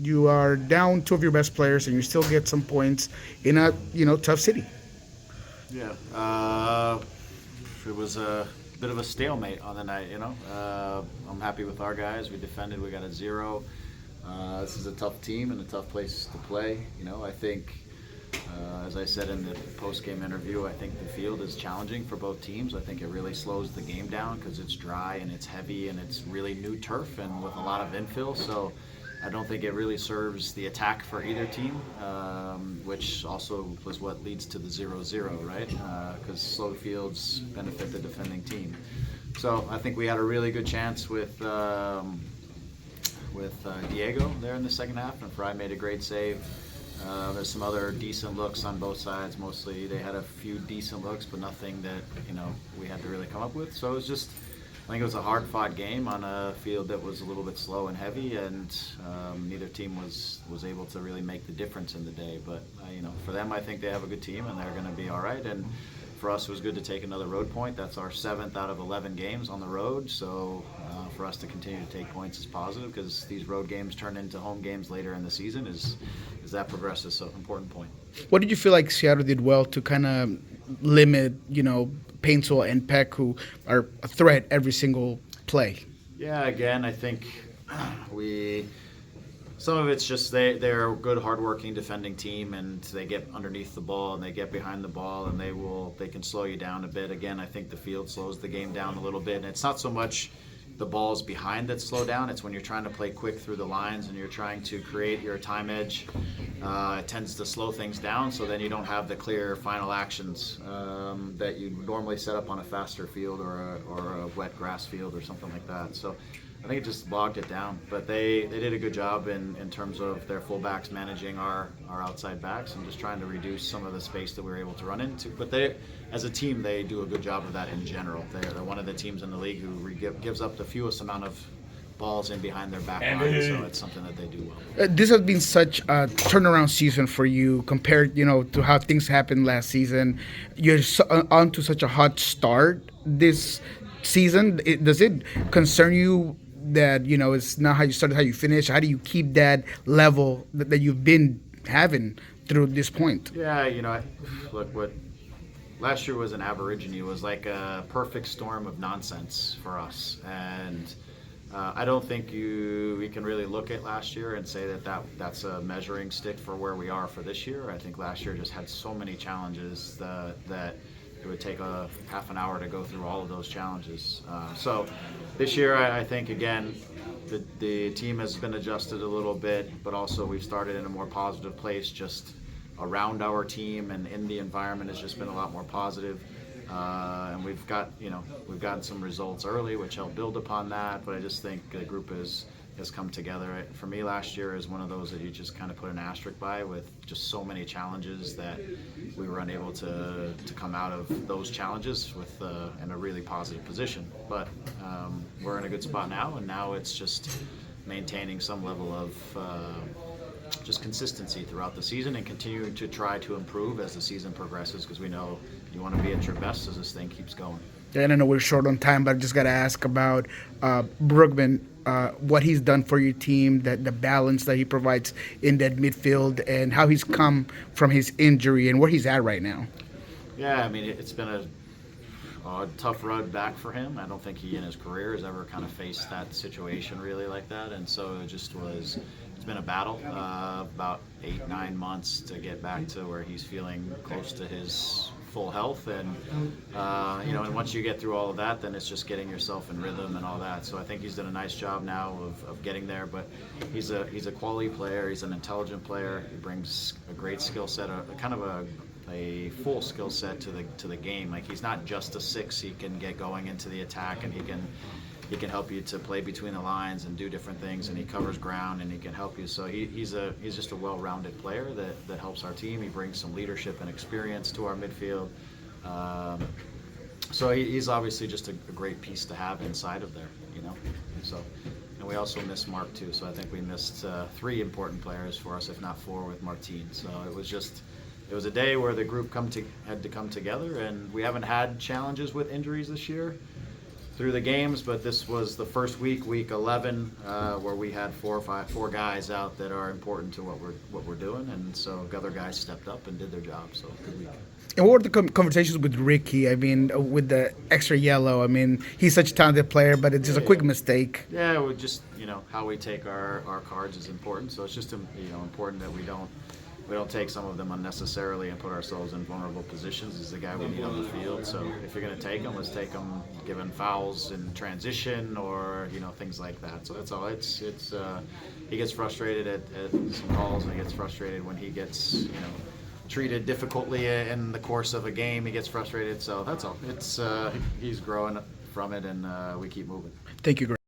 you are down two of your best players, and you still get some points in a tough city. Yeah, it was a bit of a stalemate on the night. I'm happy with our guys. We defended. We got a 0. This is a tough team and a tough place to play. I think, as I said in the post-game interview, I think the field is challenging for both teams. I think it really slows the game down because it's dry and it's heavy and it's really new turf and with a lot of infill. So I don't think it really serves the attack for either team, which also was what leads to the 0-0, right? Because slow fields benefit the defending team. So I think we had a really good chance with Diego there in the second half, and Fry made a great save. There's some other decent looks on both sides. Mostly they had a few decent looks, but nothing that we had to really come up with. So it was just, I think it was a hard-fought game on a field that was a little bit slow and heavy, and neither team was able to really make the difference in the day. But for them, I think they have a good team and they're going to be all right. And for us, it was good to take another road point. That's our 7th out of 11 games on the road. So for us to continue to take points is positive because these road games turn into home games later in the season as that progresses. So important point. What did you feel like Seattle did well to kind of limit, Painesville and Peck, who are a threat every single play? Yeah, again, I think some of it's just they're a good, hardworking defending team, and they get underneath the ball and they get behind the ball, and they can slow you down a bit. Again, I think the field slows the game down a little bit, and it's not so much the balls behind that slow down. It's when you're trying to play quick through the lines and you're trying to create your time edge. It tends to slow things down, so then you don't have the clear final actions that you normally set up on a faster field or a wet grass field or something like that. So I think it just bogged it down. But they did a good job in terms of their fullbacks managing our outside backs and just trying to reduce some of the space that we were able to run into. But they, as a team, they do a good job of that in general. They're one of the teams in the league who gives up the fewest amount of balls in behind their back line, so it's something that they do well. This has been such a turnaround season for you compared, to how things happened last season. You're on to such a hot start this season. Does it concern you that it's not how you started, how you finish? How do you keep that level that you've been having through this point? Yeah, look, what last year was an aborigine. It was like a perfect storm of nonsense for us, and I don't think we can really look at last year and say that's a measuring stick for where we are for this year. I think last year just had so many challenges that it would take a half an hour to go through all of those challenges. So this year, I think, again, the team has been adjusted a little bit, but also we've started in a more positive place just around our team, and in the environment has just been a lot more positive. And we've gotten some results early, which help build upon that. But I just think the group has come together. For me, last year is one of those that you just kind of put an asterisk by, with just so many challenges that we were unable to come out of those challenges with in a really positive position. But we're in a good spot now, and now it's just maintaining some level of just consistency throughout the season and continuing to try to improve as the season progresses, because we know you want to be at your best as this thing keeps going. And I know we're short on time, but I just got to ask about Brugman, what he's done for your team, the balance that he provides in that midfield, and how he's come from his injury and where he's at right now. Yeah, I mean, it's been a tough road back for him. I don't think he in his career has ever kind of faced that situation really like that, and so it's been a battle, about 8-9 months to get back to where he's feeling close to his full health, and and once you get through all of that, then it's just getting yourself in rhythm and all that. So I think he's done a nice job now of getting there, but he's a quality player. He's an intelligent player. He brings a great skill set, a kind of a full skill set to the game. Like, he's not just a 6. He can get going into the attack, and he can help you to play between the lines and do different things, and he covers ground and he can help you. So he's just a well-rounded player that helps our team. He brings some leadership and experience to our midfield. So he's obviously just a great piece to have inside of there, and we also missed Mark too. So I think we missed 3 important players for us, if not 4, with Martin. So it was a day where the group had to come together, and we haven't had challenges with injuries this year. through the games, but this was the first week 11, where we had four guys out that are important to what we're doing, and so other guys stepped up and did their job. So good week. And what were the conversations with Ricky? I mean, with the extra yellow. I mean, he's such a talented player, but it's just a quick mistake. Yeah, we just how we take our cards is important. So it's just important that we don't take some of them unnecessarily and put ourselves in vulnerable positions. He's the guy we need on the field. So if you're going to take him, let's take him given fouls in transition or things like that. So that's all. It's he gets frustrated at some calls, and he gets frustrated when he gets treated difficultly in the course of a game. He gets frustrated. So that's all. It's he's growing from it, and we keep moving. Thank you, Greg.